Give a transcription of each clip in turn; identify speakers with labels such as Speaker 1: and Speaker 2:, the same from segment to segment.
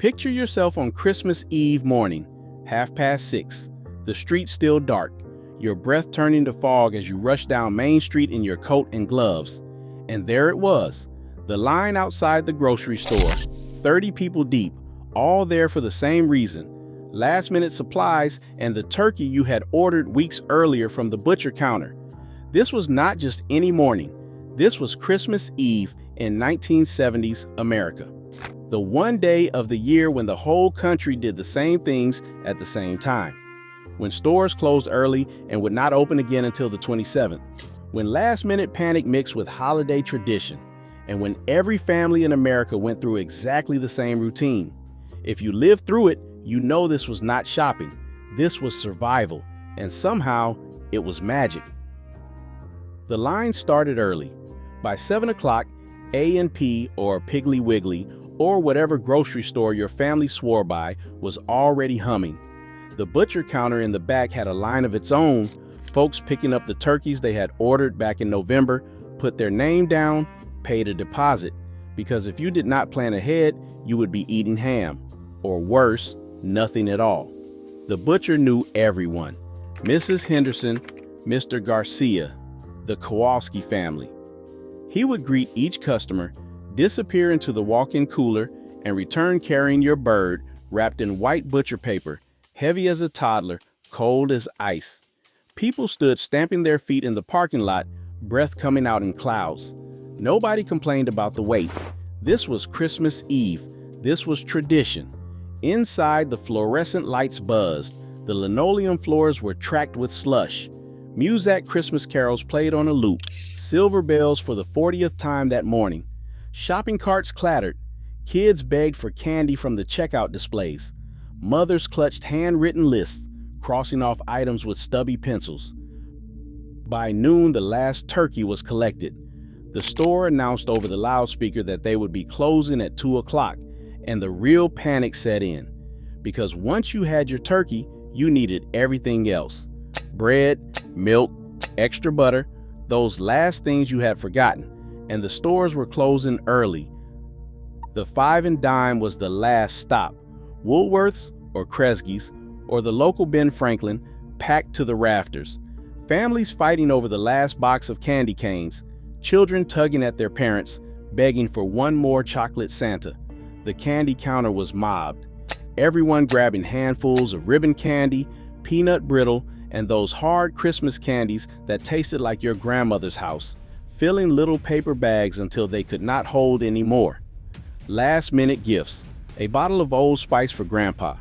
Speaker 1: Picture yourself on Christmas Eve morning, 6:30. The street's still dark, your breath turning to fog as you rush down Main Street in your coat and gloves. And there it was, the line outside the grocery store, 30 people deep, all there for the same reason: last-minute supplies and the turkey you had ordered weeks earlier from the butcher counter. This was not just any morning. This was Christmas Eve in 1970s America. The one day of the year when the whole country did the same things at the same time. When stores closed early and would not open again until the 27th. When last-minute panic mixed with holiday tradition. And when every family in America went through exactly the same routine. If you lived through it, you know this was not shopping. This was survival. And somehow, it was magic. The line started early. By 7 o'clock, A&P or Piggly Wiggly or whatever grocery store your family swore by was already humming. The butcher counter in the back had a line of its own, folks picking up the turkeys they had ordered back in November, put their name down, paid a deposit, because if you did not plan ahead, you would be eating ham, or worse, nothing at all. The butcher knew everyone: Mrs. Henderson, Mr. Garcia, the Kowalski family. He would greet each customer, disappear into the walk-in cooler, and return carrying your bird wrapped in white butcher paper, heavy as a toddler, cold as ice. People stood stamping their feet in the parking lot, breath coming out in clouds. Nobody complained about the wait. This was Christmas Eve. This was tradition. Inside, the fluorescent lights buzzed. The linoleum floors were tracked with slush. Muzak Christmas carols played on a loop. Silver bells for the 40th time that morning. Shopping carts clattered. Kids begged for candy from the checkout displays. Mothers clutched handwritten lists, crossing off items with stubby pencils. By noon, the last turkey was collected. The store announced over the loudspeaker that they would be closing at 2 o'clock, and the real panic set in. Because once you had your turkey, you needed everything else. Bread, milk, extra butter, those last things you had forgotten, and the stores were closing early. The 5 and dime was the last stop. Woolworth's or Kresge's or the local Ben Franklin, packed to the rafters. Families fighting over the last box of candy canes, children tugging at their parents, begging for one more chocolate Santa. The candy counter was mobbed. Everyone grabbing handfuls of ribbon candy, peanut brittle, and those hard Christmas candies that tasted like your grandmother's house, filling little paper bags until they could not hold any more. Last-minute gifts: a bottle of Old Spice for Grandpa,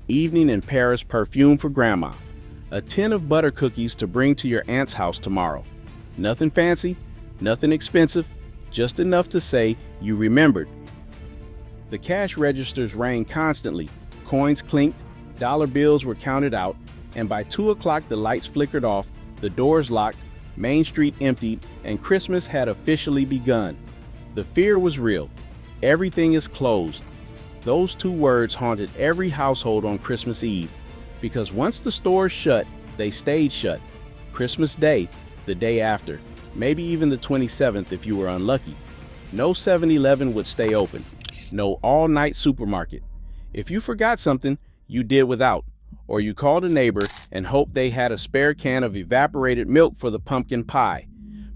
Speaker 1: evening in Paris perfume for Grandma, a tin of butter cookies to bring to your aunt's house tomorrow. Nothing fancy, nothing expensive, just enough to say you remembered. The cash registers rang constantly, coins clinked, dollar bills were counted out, and by 2 o'clock the lights flickered off, the doors locked, Main Street emptied, and Christmas had officially begun. The fear was real. Everything is closed. Those 2 words haunted every household on Christmas Eve, because once the stores shut, they stayed shut. Christmas Day, the day after, maybe even the 27th if you were unlucky. No 7-Eleven would stay open. No all-night supermarket. If you forgot something, you did without, or you called a neighbor and hoped they had a spare can of evaporated milk for the pumpkin pie.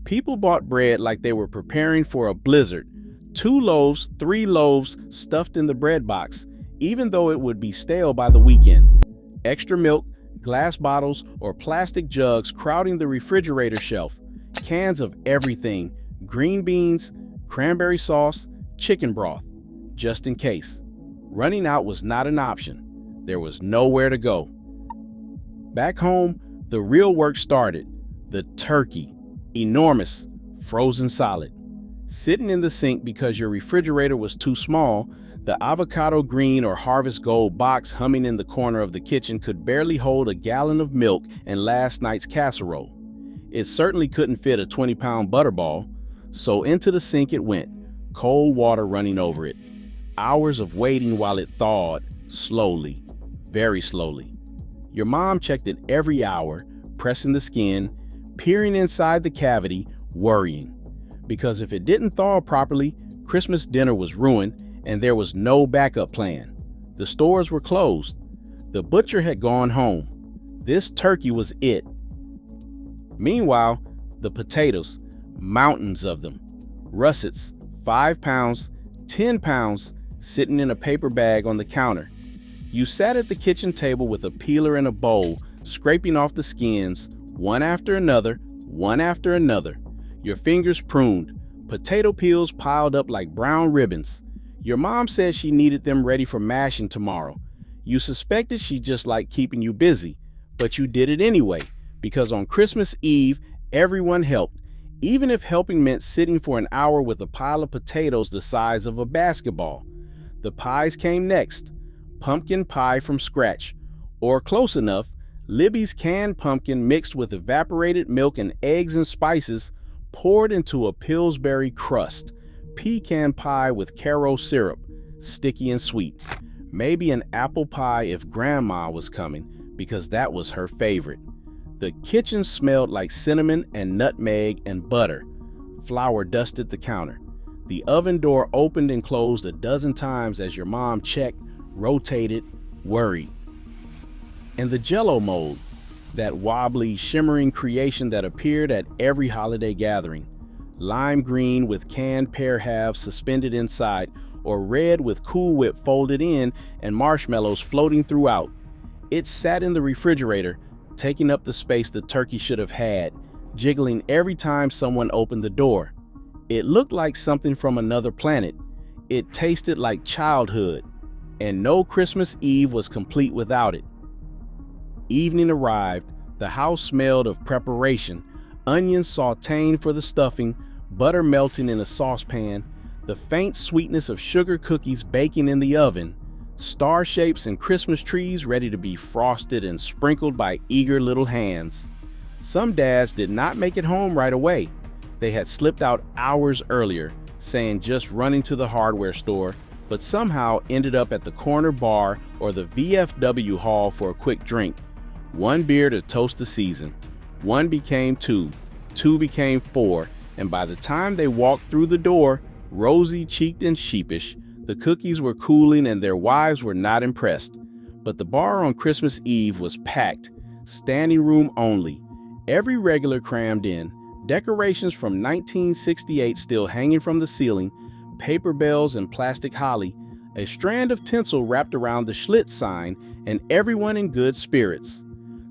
Speaker 1: People bought bread like they were preparing for a blizzard. 2 loaves, 3 loaves stuffed in the bread box, even though it would be stale by the weekend. Extra milk, glass bottles, or plastic jugs crowding the refrigerator shelf. Cans of everything: green beans, cranberry sauce, chicken broth, just in case. Running out was not an option. There was nowhere to go. Back home, the real work started. The turkey, enormous, frozen solid. Sitting in the sink because your refrigerator was too small, the avocado green or harvest gold box humming in the corner of the kitchen could barely hold a gallon of milk and last night's casserole. It certainly couldn't fit a 20-pound butterball, so into the sink it went, cold water running over it. Hours of waiting while it thawed, slowly, very slowly. Your mom checked it every hour, pressing the skin, peering inside the cavity, worrying. Because if it didn't thaw properly, Christmas dinner was ruined and there was no backup plan. The stores were closed. The butcher had gone home. This turkey was it. Meanwhile, the potatoes, mountains of them, russets, 5 pounds, 10 pounds, sitting in a paper bag on the counter. You sat at the kitchen table with a peeler and a bowl, scraping off the skins, one after another, one after another. Your fingers pruned, potato peels piled up like brown ribbons. Your mom said she needed them ready for mashing tomorrow. You suspected she just liked keeping you busy, but you did it anyway, because on Christmas Eve, everyone helped, even if helping meant sitting for an hour with a pile of potatoes the size of a basketball. The pies came next. Pumpkin pie from scratch, or close enough, Libby's canned pumpkin mixed with evaporated milk and eggs and spices poured into a Pillsbury crust, pecan pie with Caro syrup, sticky and sweet. Maybe an apple pie if Grandma was coming, because that was her favorite. The kitchen smelled like cinnamon and nutmeg and butter. Flour dusted the counter. The oven door opened and closed a dozen times as your mom checked, rotated, worried. And the Jell-O mold, that wobbly, shimmering creation that appeared at every holiday gathering. Lime green with canned pear halves suspended inside, or red with Cool Whip folded in and marshmallows floating throughout. It sat in the refrigerator, taking up the space the turkey should have had, jiggling every time someone opened the door. It looked like something from another planet. It tasted like childhood, and no Christmas Eve was complete without it. Evening arrived. The house smelled of preparation, onions sautéing for the stuffing, butter melting in a saucepan, the faint sweetness of sugar cookies baking in the oven, star shapes and Christmas trees ready to be frosted and sprinkled by eager little hands. Some dads did not make it home right away. They had slipped out hours earlier, saying just running to the hardware store, but somehow ended up at the corner bar or the VFW hall for a quick drink. One beer to toast the season. One became two became four, and by the time they walked through the door, rosy-cheeked and sheepish, the cookies were cooling and their wives were not impressed. But the bar on Christmas Eve was packed, standing room only. Every regular crammed in, decorations from 1968 still hanging from the ceiling, paper bells and plastic holly, a strand of tinsel wrapped around the Schlitz sign, and everyone in good spirits.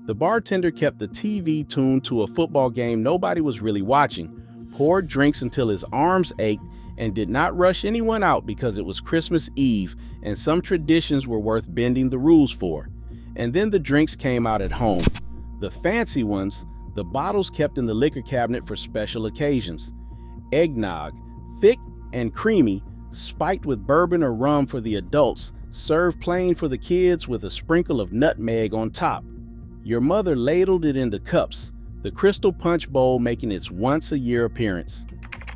Speaker 1: The bartender kept the TV tuned to a football game nobody was really watching, poured drinks until his arms ached, and did not rush anyone out because it was Christmas Eve and some traditions were worth bending the rules for. And then the drinks came out at home. The fancy ones, the bottles kept in the liquor cabinet for special occasions. Eggnog, thick and creamy, spiked with bourbon or rum for the adults, served plain for the kids with a sprinkle of nutmeg on top. Your mother ladled it into cups, the crystal punch bowl making its once-a-year appearance.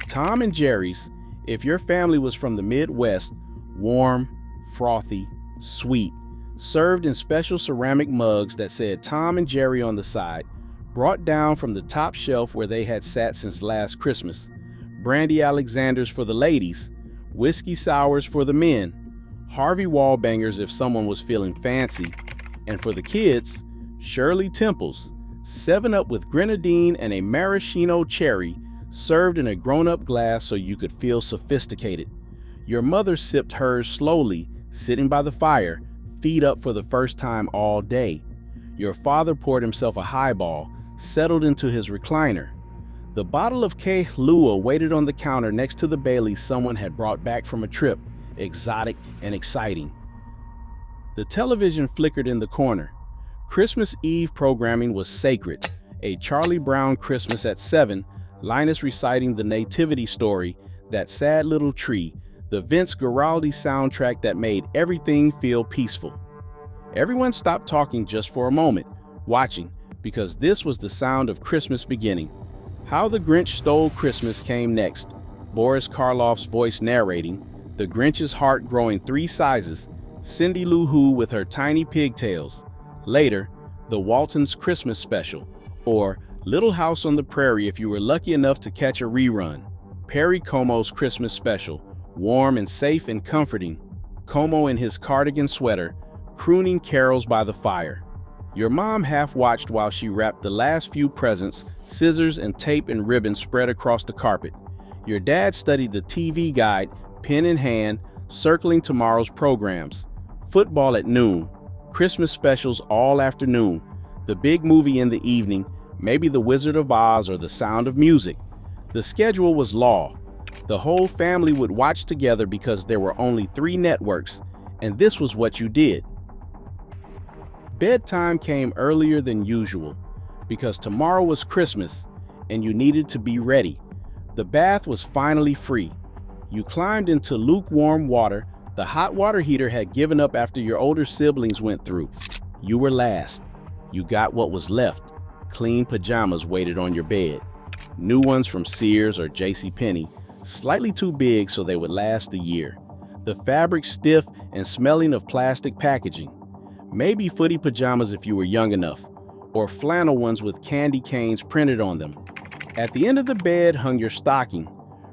Speaker 1: Tom and Jerry's, if your family was from the Midwest, warm, frothy, sweet, served in special ceramic mugs that said Tom and Jerry on the side, brought down from the top shelf where they had sat since last Christmas. Brandy Alexander's for the ladies, whiskey sours for the men, Harvey Wallbangers if someone was feeling fancy, and for the kids, Shirley Temples, 7-Up with grenadine and a maraschino cherry, served in a grown-up glass so you could feel sophisticated. Your mother sipped hers slowly, sitting by the fire, feet up for the first time all day. Your father poured himself a highball, settled into his recliner. The bottle of Kahlua waited on the counter next to the Baileys someone had brought back from a trip, exotic and exciting. The television flickered in the corner. Christmas Eve programming was sacred. A Charlie Brown Christmas at 7, Linus reciting the Nativity story, That Sad Little Tree, the Vince Guaraldi soundtrack that made everything feel peaceful. Everyone stopped talking just for a moment, watching, because this was the sound of Christmas beginning. How the Grinch Stole Christmas came next, Boris Karloff's voice narrating, the Grinch's heart growing 3 sizes, Cindy Lou Who with her tiny pigtails. Later, the Waltons' Christmas special, or Little House on the Prairie if you were lucky enough to catch a rerun. Perry Como's Christmas special, warm and safe and comforting. Como in his cardigan sweater, crooning carols by the fire. Your mom half watched while she wrapped the last few presents, scissors and tape and ribbon spread across the carpet. Your dad studied the TV guide, pen in hand, circling tomorrow's programs. Football at noon, Christmas specials all afternoon, the big movie in the evening, maybe The Wizard of Oz or The Sound of Music. The schedule was law. The whole family would watch together because there were only 3 networks, and this was what you did. Bedtime came earlier than usual because tomorrow was Christmas and you needed to be ready. The bath was finally free. You climbed into lukewarm water. The hot water heater had given up after your older siblings went through. You were last. You got what was left. Clean pajamas waited on your bed. New ones from Sears or JCPenney, slightly too big so they would last a year. The fabric stiff and smelling of plastic packaging. Maybe footy pajamas if you were young enough, or flannel ones with candy canes printed on them. At the end of the bed hung your stocking,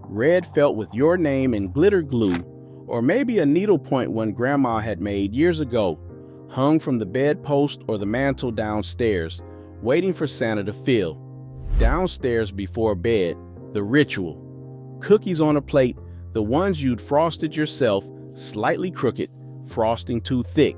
Speaker 1: red felt with your name in glitter glue, or maybe a needlepoint one Grandma had made years ago, hung from the bedpost or the mantel downstairs, waiting for Santa to fill. Downstairs before bed, the ritual. Cookies on a plate, the ones you'd frosted yourself, slightly crooked, frosting too thick.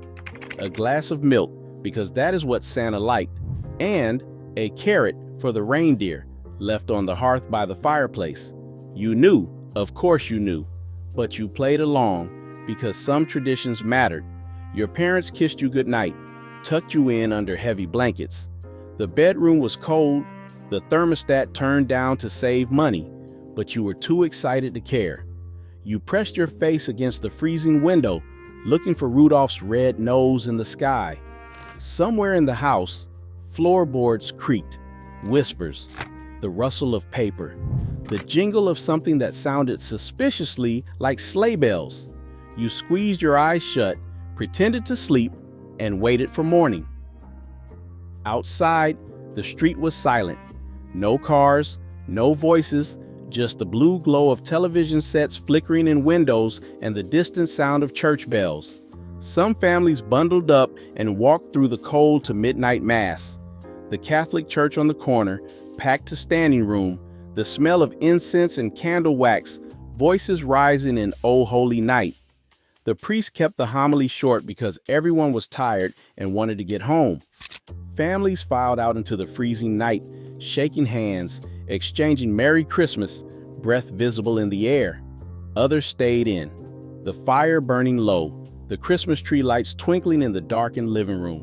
Speaker 1: A glass of milk, because that is what Santa liked, and a carrot for the reindeer, left on the hearth by the fireplace. You knew, of course you knew, but you played along because some traditions mattered. Your parents kissed you goodnight, tucked you in under heavy blankets. The bedroom was cold, the thermostat turned down to save money, but you were too excited to care. You pressed your face against the freezing window, looking for Rudolph's red nose in the sky. Somewhere in the house, floorboards creaked, whispers, the rustle of paper, the jingle of something that sounded suspiciously like sleigh bells. You squeezed your eyes shut, pretended to sleep, and waited for morning. Outside, the street was silent. No cars, no voices, just the blue glow of television sets flickering in windows and the distant sound of church bells. Some families bundled up and walked through the cold to midnight mass. The Catholic church on the corner, packed to standing room, the smell of incense and candle wax, voices rising in O Holy Night. The priest kept the homily short because everyone was tired and wanted to get home. Families filed out into the freezing night, shaking hands, exchanging Merry Christmas, breath visible in the air. Others stayed in, the fire burning low, the Christmas tree lights twinkling in the darkened living room.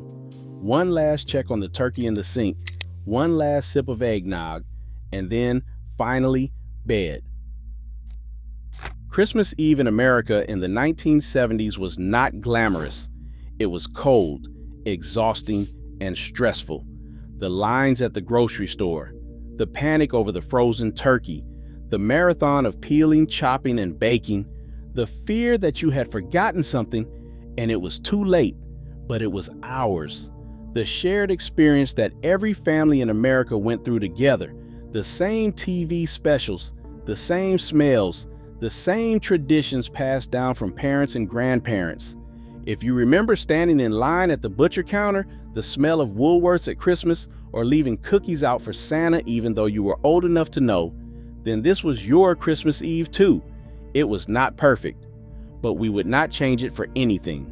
Speaker 1: One last check on the turkey in the sink, one last sip of eggnog, and then, finally, bed. Christmas Eve in America in the 1970s was not glamorous. It was cold, exhausting, and stressful. The lines at the grocery store, the panic over the frozen turkey, the marathon of peeling, chopping, and baking, the fear that you had forgotten something and it was too late, but it was ours. The shared experience that every family in America went through together, the same TV specials, the same smells, the same traditions passed down from parents and grandparents. If you remember standing in line at the butcher counter, the smell of Woolworths at Christmas, or leaving cookies out for Santa even though you were old enough to know, then this was your Christmas Eve too. It was not perfect, but we would not change it for anything.